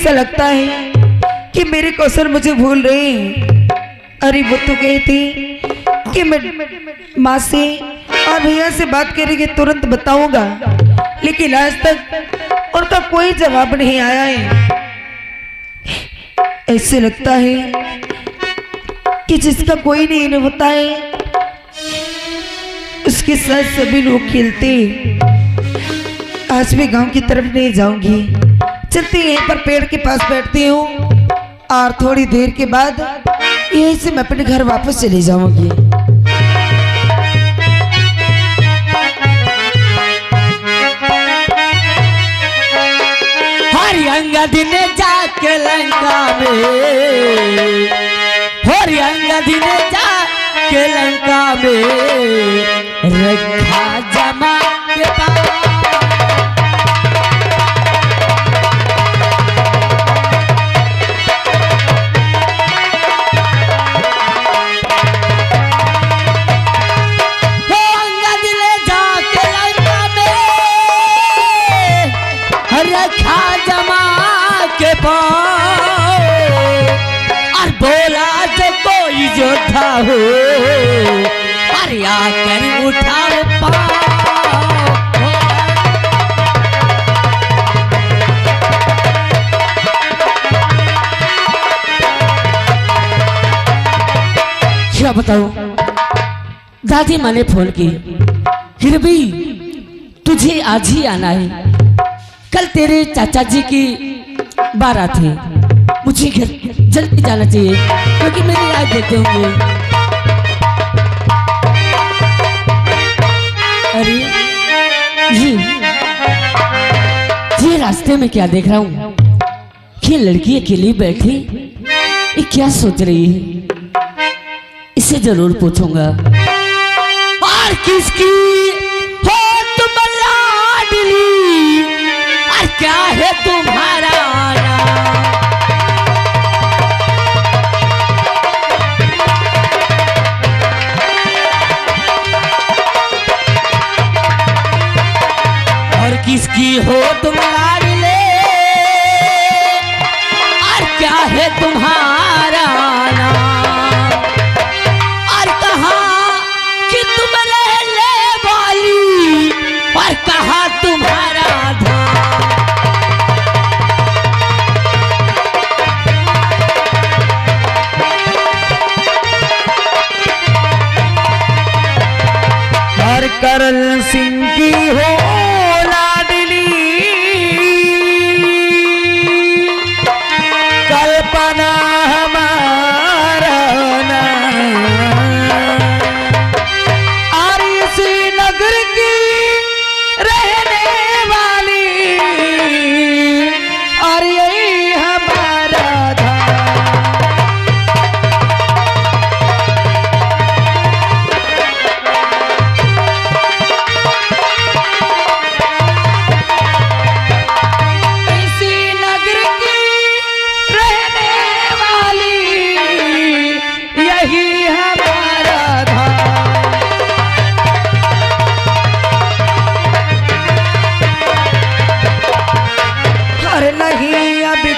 ऐसा लगता है कि मेरे कौशल मुझे भूल रहे हैं। अरे वो तो कहती कि मैं माँ से और भैया से बात करेंगे तुरंत बताऊंगा, लेकिन आज तक उनका कोई जवाब नहीं आया है। ऐसे लगता है कि जिसका कोई नहीं होता है उसके साथ सभी लोग खेलते। आज मैं गांव की तरफ नहीं जाऊंगी, चलते यहीं पर पेड़ के पास बैठती हूँ और थोड़ी देर के बाद यहीं से मैं अपने घर वापस चली जाऊंगी। अंगद ने जाके लंका में, होरी अंगद ने जाके लंका में रखा जमा के पास। और बोला जो कोई योद्धा हो अरे आकर उठाओ क्या बताओ। दादी माँ ने फोन की, फिर भी तुझे आज ही आना है, कल तेरे चाचा जी की बारात है, मुझे घर जल्दी जाना चाहिए क्योंकि मेरी याद देते होंगे। अरे ये रास्ते में क्या देख रहा हूँ? ये लड़की अकेली बैठी ये क्या सोच रही है? इसे जरूर पूछूंगा। और किसकी हो तुम लाडली और क्या है तुम्हारा किसकी हो तुम लाडले और क्या है तुम्हारा नाम और कहाँ कि तुम रहने वाली और कहाँ तुम्हारा धाम। और करण सिंह की हो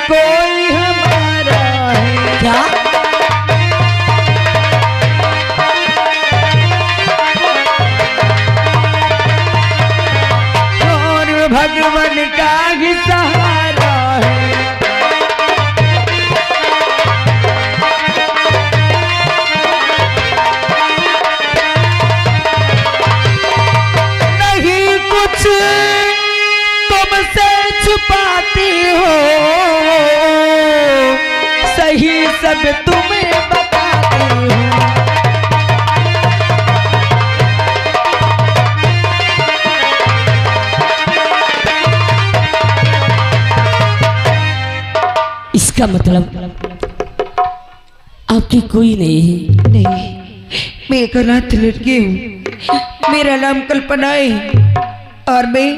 कोई हमारा है क्या? और भगवान का ही सहारा है। नहीं कुछ तुमसे छुपाती हो, सही सब तुम्हें बताती हूँ। इसका मतलब आपकी कोई नहीं है? नहीं, मैं एक अनाथ लड़की हूँ, मेरा नाम कल्पना है और मैं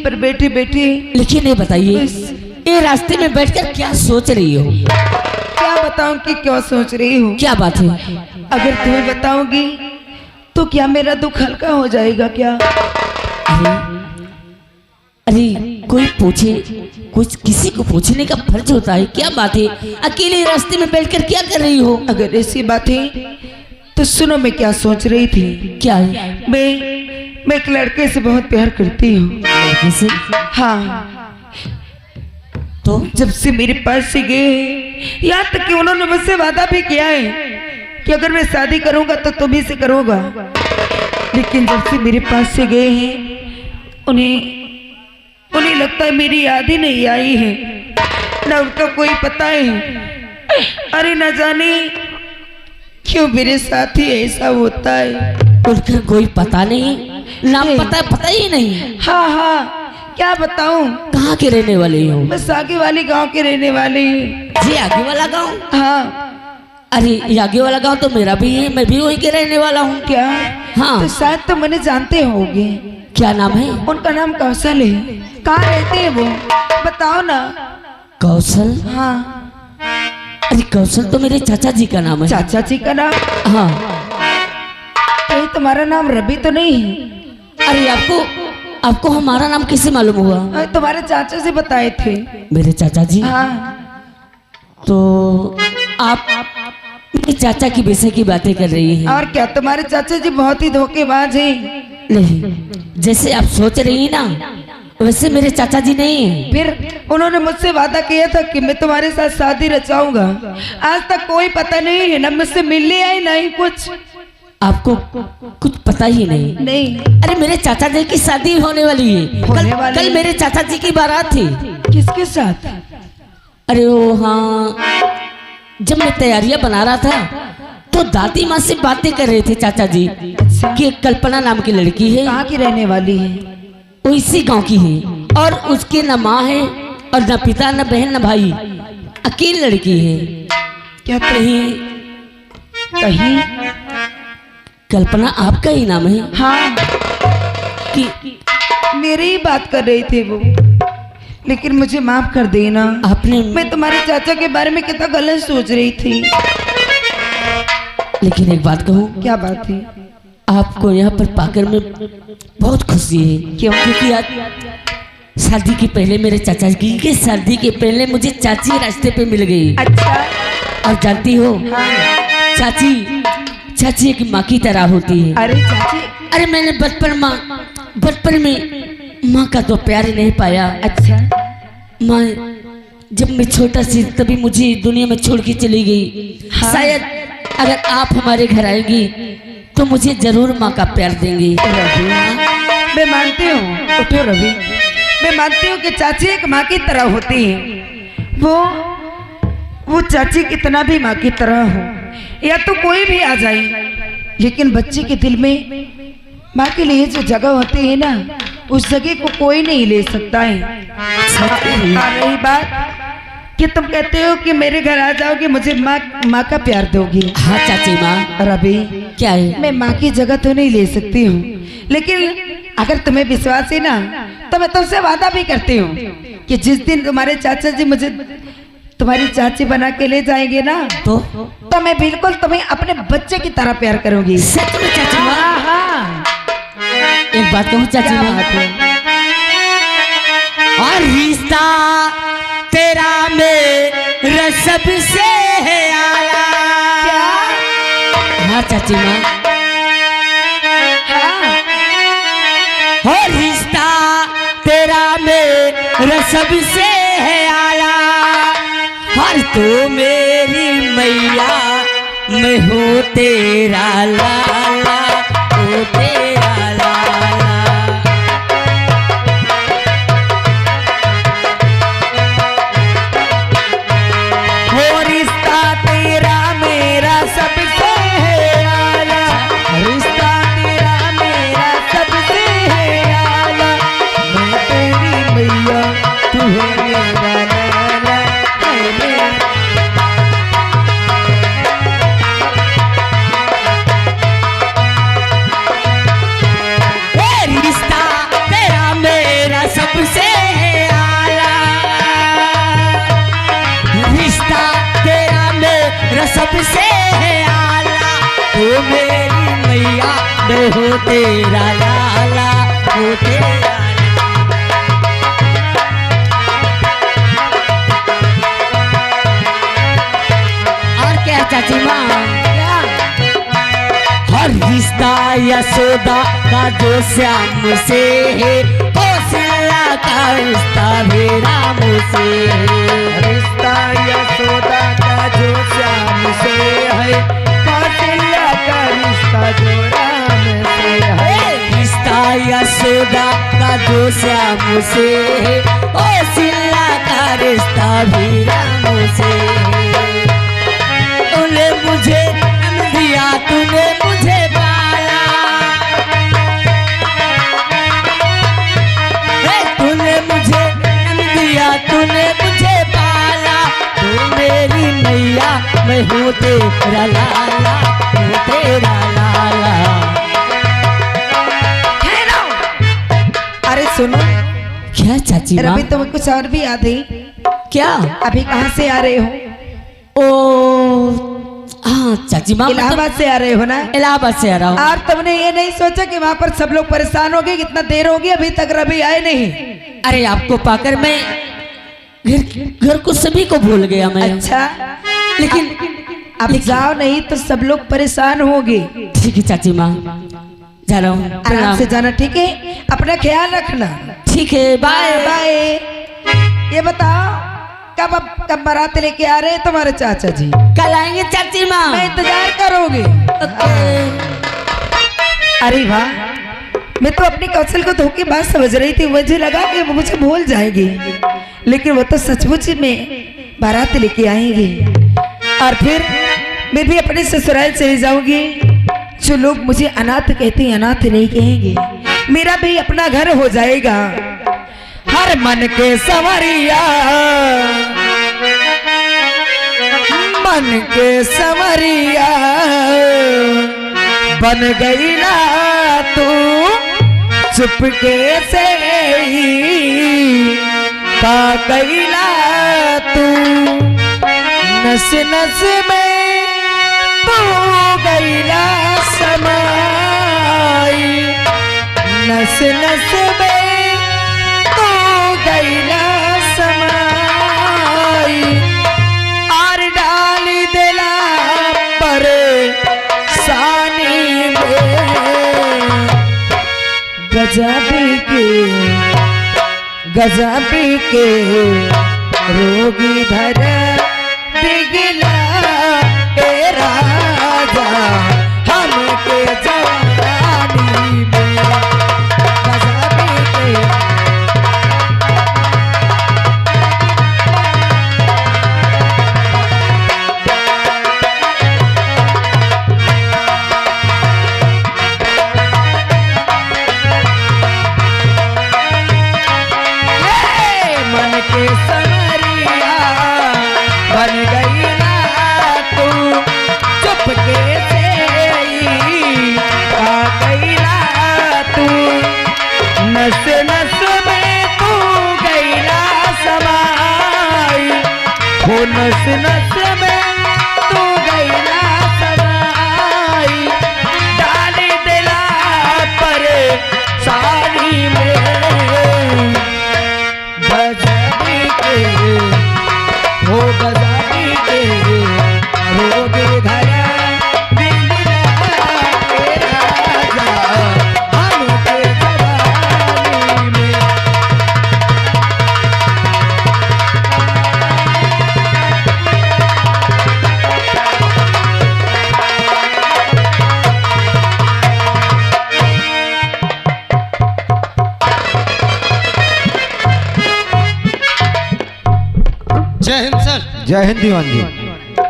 पर बैठे बैठे। लेकिन ये बताइए ये रास्ते में बैठकर क्या सोच रही हो? क्या बताऊं कि क्या सोच रही हूँ? क्या बात है? अगर तुम्हें बताऊंगी तो क्या मेरा दुख हल्का हो जाएगा क्या? अरे कोई पूछे, कुछ किसी को पूछने का फर्ज होता है। क्या बात है, अकेले रास्ते में बैठकर क्या कर रही हो? अगर ऐसी बात है तो सुनो, मैं क्या सोच रही थी। क्या है? मैं एक लड़के से बहुत प्यार करती हूँ। लड़के से? हाँ, तो जब से मेरे पास से गए हैं, यहाँ तक कि उन्होंने मुझसे वादा भी किया है कि अगर मैं शादी करूंगा तो तुम्ही से करूंगा। लेकिन जब से मेरे पास से गए हैं, उन्हें लगता है मेरी याद ही नहीं आई है, ना उनका कोई पता है। अरे न जाने क्यों मेरे साथ ही ऐसा होता है। उनका कोई पता नहीं, नाम पता ही नहीं। हाँ हाँ, क्या बताऊं। कहाँ के रहने वाले हो? बस आगे वाले गांव के रहने वाले हैं। जी आगे वाला गांव? हाँ। अरे ये आगे वाला गांव तो मेरा भी है, मैं भी वहीं के रहने वाला हूँ। क्या? हाँ। तो शायद तो मैंने जानते होंगे। क्या नाम है? उनका नाम कौशल है। कहाँ रहते हैं वो, बताओ ना। कौशल? हाँ। अरे कौशल तो मेरे चाचा जी का नाम है। चाचा जी का नाम? हाँ। कहीं तुम्हारा नाम रवि तो नहीं है? अरे आपको हमारा नाम कैसे मालूम हुआ? तुम्हारे चाचा से बताए थे। मेरे चाचा जी? हाँ। तो आप मेरे चाचा की विषय की बातें कर रही हैं। और क्या, तुम्हारे चाचा जी बहुत ही धोखेबाज हैं। नहीं, जैसे आप सोच रही हैं ना वैसे मेरे चाचा जी नहीं हैं। फिर उन्होंने मुझसे वादा किया था कि मैं तुम्हारे साथ शादी रचाऊंगा। आज तक कोई पता नहीं है, ना मुझसे मिलने आई ना ही कुछ। आपको कुछ पता ही नहीं? नहीं। अरे मेरे चाचा जी की शादी होने वाली है। कल मेरे चाचा जी की बारात थी। किसके साथ? अरे वो हाँ, जब मैं तैयारियां बना रहा था तो दादी माँ से बातें कर रहे थे चाचा जी। अच्छा। कि एक कल्पना नाम की लड़की है। कहाँ की रहने वाली है? वो इसी गांव की है और उसके न माँ है और न पिता, न बहन, न भाई, अकेली लड़की है। क्या? कहीं कल्पना आपका ही नाम है? हाँ। कि मेरी ही बात कर रही थी वो, लेकिन मुझे माफ कर देना। आपने? मैं तुम्हारे चाचा के बारे में कितना गलत सोच रही थी। लेकिन एक बात कहूँ? क्या बात थी? आपको यहाँ पर पाकर में बहुत खुशी है। क्यों? क्योंकि आज शादी के पहले मेरे चाचा जी के शादी के पहले मुझे चाची रास्ते पे मिल गई। अच्छा। और जानती हो, हाँ। चाची एक माँ की तरह होती है। अरे चाची? अरे मैंने बचपन में माँ का तो प्यार ही नहीं पाया। अच्छा। माँ जब मैं छोटा सी तभी मुझे दुनिया में छोड़ के चली गई। हाँ। शायद अगर आप हमारे घर आएंगी तो मुझे जरूर माँ का प्यार देंगी। रवि, मैं मानती हूँ। उठो रवि, मैं मानती हूँ कि चाची एक माँ की तरह होती है। वो चाची कितना भी माँ की तरह हो या तो कोई भी आ जाए, लेकिन बच्चे के दिल में माँ के लिए जो जगह होती है ना, उस जगह को कोई नहीं ले सकता है। आ रही बात कि तुम कहते हो कि मेरे घर आ जाओगे, मुझे माँ का प्यार दोगी। हाँ चाची माँ। रवि, क्या है? मैं माँ की जगह तो नहीं ले सकती हूँ, लेकिन अगर तुम्हें विश्वास है ना तो मैं तुमसे वादा भी करती हूँ कि जिस दिन तुम्हारे चाचा जी मुझे तुम्हारी चाची बना के ले जाएंगे ना, तो मैं बिल्कुल तुम्हें अपने बच्चे की तरह प्यार करूंगी। सच में चाची माँ? हाँ। एक बात कहूँ चाची क्या माँ? बात है? और रिश्ता तेरा मेरा सबसे है आला। क्या? हाँ चाची माँ। हाँ। और रिश्ता तेरा मेरा सबसे है आला। हर तो मेरी मैया, मैं हूँ तेरा लाला, ओ तेरा लाला। हो रिश्ता तेरा मेरा सबसे है आला, रिश्ता तेरा मेरा सबसे है आला। मैं तेरी मैया, तू है मेरा लाला, है मेरा। रिश्ता तेरा मेरा सबसे है आला। रिश्ता तेरा मेरा सबसे है आला। ओ मेरी मैया, मैं हो तेरा लाला, हो तेरा लाला। यशोदा का जो श्याम से है, कौशल्या का रिश्ता भी राम से है। रिश्ता यशोदा का जो श्याम से है, कौशल्या का रिश्ता जो राम से है। रिश्ता यशोदा का जो श्याम से है, कौशल्या का रिश्ता भी राम से है। तूने मुझे जन्म दिया, तूने मुझे पाला, तूने मुझे जन्म दिया, तूने मुझे पाला। तू मेरी मैया, मैं हूँ तेरा लाला, हूँ तेरा लाला। अरे सुनो, क्या चाची माँ? अभी तुम्हें कुछ और भी याद है? क्या? अभी कहाँ से आ रहे हो? ओ हाँ चाची माँ, इलाहाबाद से आ रहे हो ना? इलाहाबाद से आ रहा हूँ। और तुमने ये नहीं सोचा कि वहाँ पर सब लोग परेशान हो गए, कितना देर होगी, अभी तक रवि आए नहीं? अरे आपको पाकर मैं घर को सभी को भूल गया मैं। अच्छा, लेकिन अब जाओ, नहीं तो सब लोग परेशान होंगे। ठीक है चाची माँ, जा रहा हूँ। आराम प्रणाम। से जाना, ठीक है? अपना ख्याल रखना। ठीक है, बाय बाय। ये बताओ कब बारात लेके आ रहे हैं तुम्हारे चाचा जी? कल आएंगे चाची माँ। मैं इंतजार करोगे? अरे वाह, मैं तो अपनी कौशल को धोखे बात समझ रही थी, मुझे लगा कि वो मुझे भूल जाएगी, लेकिन वो तो सचमुच में बारात लेके आएंगे। और फिर मैं भी अपने ससुराल चली जाऊंगी। जो लोग मुझे अनाथ कहते हैं, अनाथ नहीं कहेंगे, मेरा भी अपना घर हो जाएगा। हर मन के संवरिया, मन के संवरिया बन गई ना तू, चुपके से ही का कैला तू। नस नस में तू गईला समाई, नस नस में तू गईला समाई। और डाल दिला पर सानी में गजब के रोगी धर बिगला ए राजा हमके जवानी में। गजब के मन के संवरिया बन गई ना तू, चुपके से ही आ गईला तू। नस नस में तू गईला समाई, हो नस नस में तू गईला समाई। डाली दिला पर साड़ी में गजबी के, हो गजबी के रोग धरा बिगड़ा के राजा हमके जवानी में। जय हिंद सर। जय हिंद दीवान जी।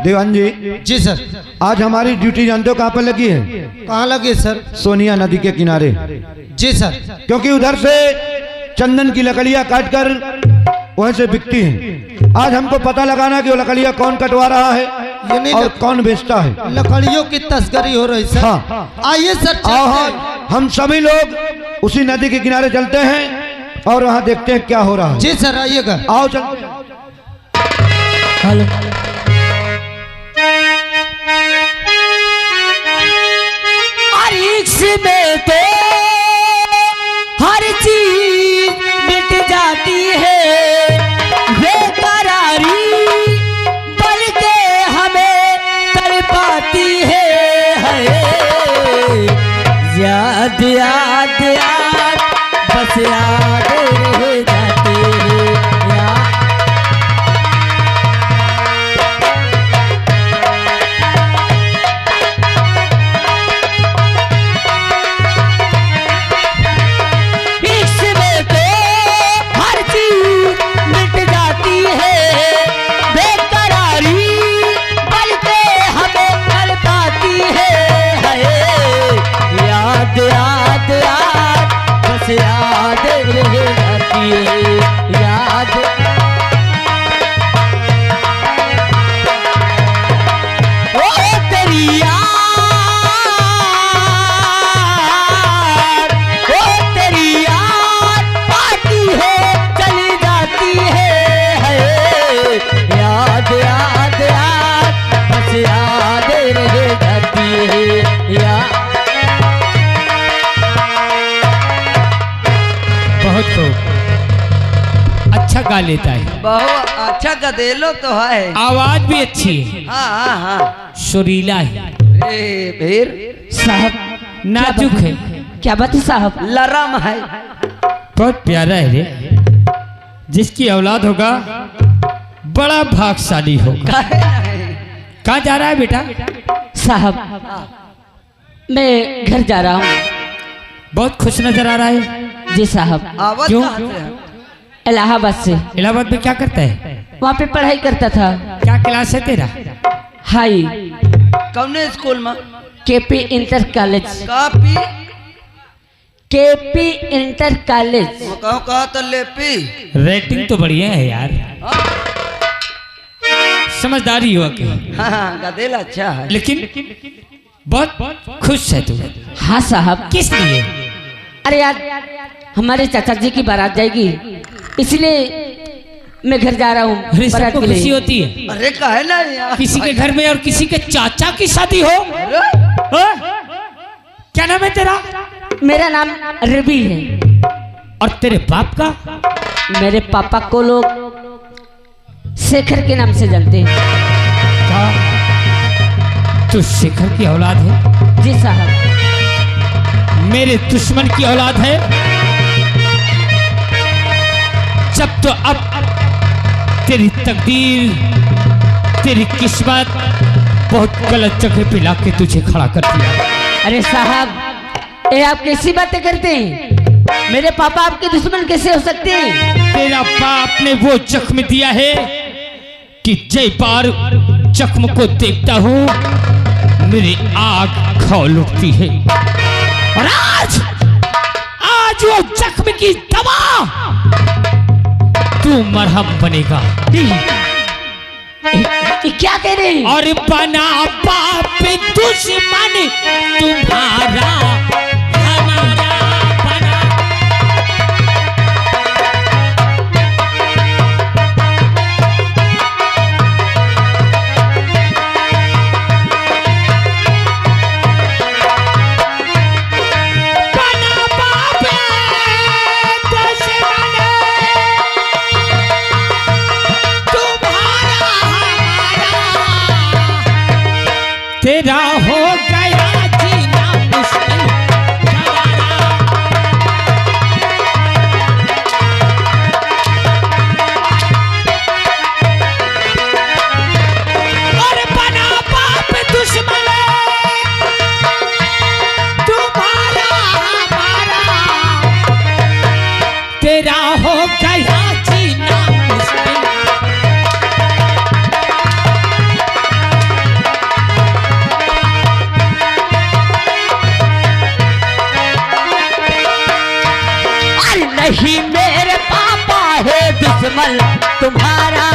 दीवान जी, जी सर। आज हमारी ड्यूटी जानते हो कहाँ पर लगी है? कहाँ लगे सर? सोनिया नदी के किनारे। जी सर। क्योंकि उधर से चंदन की लकड़ियां काटकर वहीं से बिकती हैं। आज हमको पता लगाना कि वो लकड़ियां कौन कटवा रहा है ये नहीं और कौन बेचता है। लकड़ियों की तस्करी हो रही सर। हाँ। आइए सर, चलते आओ, हैं। हम सभी लोग उसी नदी के किनारे चलते हैं और वहाँ देखते हैं क्या हो रहा है। जी सर, आइएगा। आओ चलते हैं। हेलो। और इसमें तो हर चीज मिट जाती है, बेकरारी बल्कि हमें तड़पाती है। याद याद याद बस याद रह जाते हैं याद। इसमें तो हर चीज मिट जाती है, बेकरारी बल्कि हमें कर पाती है। याद याद याद बस याद रह जाती है याद। ओ तेरी याद, ओ तेरी याद आती है चली जाती है। याद याद याद बस याद रह जाती है याद। बहुत खूब, अच्छा गा लेता है, बहुत अच्छा गदेलो तो है। आवाज भी अच्छी है, हाँ हाँ हाँ। सुरीला है, ए भीर साहब नाजुक है, क्या बात है साहब? लरम है। बहुत प्यारा है रे। जिसकी औलाद होगा बड़ा भाग्यशाली होगा। काहे नहीं? कहाँ जा रहा है बेटा? साहब मैं घर जा रहा हूँ। बहुत खुश नजर आ रहा है। जी साहब। आवत क्यों? कहाँ से है? इलाहाबाद से। इलाहाबाद में क्या करता है? वहाँ पे पढ़ाई करता था। क्या क्लास है तेरा? हाई कौने स्कूल में? KP inter college. Copy KP inter college. कहो कहा तो लेपी। रेटिंग तो बढ़िया है यार, समझदारी हुआ के, हाँ हाँ गदेला अच्छा है। लेकिन बहुत खुश है तू। हाँ साहब। किस लिए? अरे यार हमारे चाचा जी की बारात जाएगी, इसलिए मैं घर जा रहा हूँ अरे बारात सबको के खुशी लिए। होती है अरे काहे ना यार? किसी के घर में और किसी के चाचा की शादी हो। अरे हाँ? क्या नाम है तेरा? मेरा नाम रवि है। और तेरे बाप का? मेरे पापा को लोग शेखर के नाम से जानते हैं। क्या तू शेखर की औलाद है? जी साहब। मेरे दुश्मन की औलाद है। जब तो अब तेरी तकदीर, तेरी किस्मत बहुत गलत जगह पे लाके तुझे खड़ा कर दिया। अरे साहब ये आप कैसी बातें करते हैं? मेरे पापा आपके दुश्मन कैसे हो सकते हैं? तेरा बाप ने वो जख्म दिया है कि जय बार जख्म को देखता हूं मेरी आग खौल उठती है। और आज वो जख्म की दवा तू मरहम बनेगा। ये क्या कह रहे हैं? और बना बाप दुश्मन तुम्हारा हमारा बना। बना बाप दुश्मन तुम्हारा हमारा, तेरा हो गया जीना मुश्किल गवारा। और बना बाप दुश्मन तुम्हारा हमारा, तेरा हो गया जीना मुश्किल। नहीं मेरे पापा है दुश्मन तुम्हारा,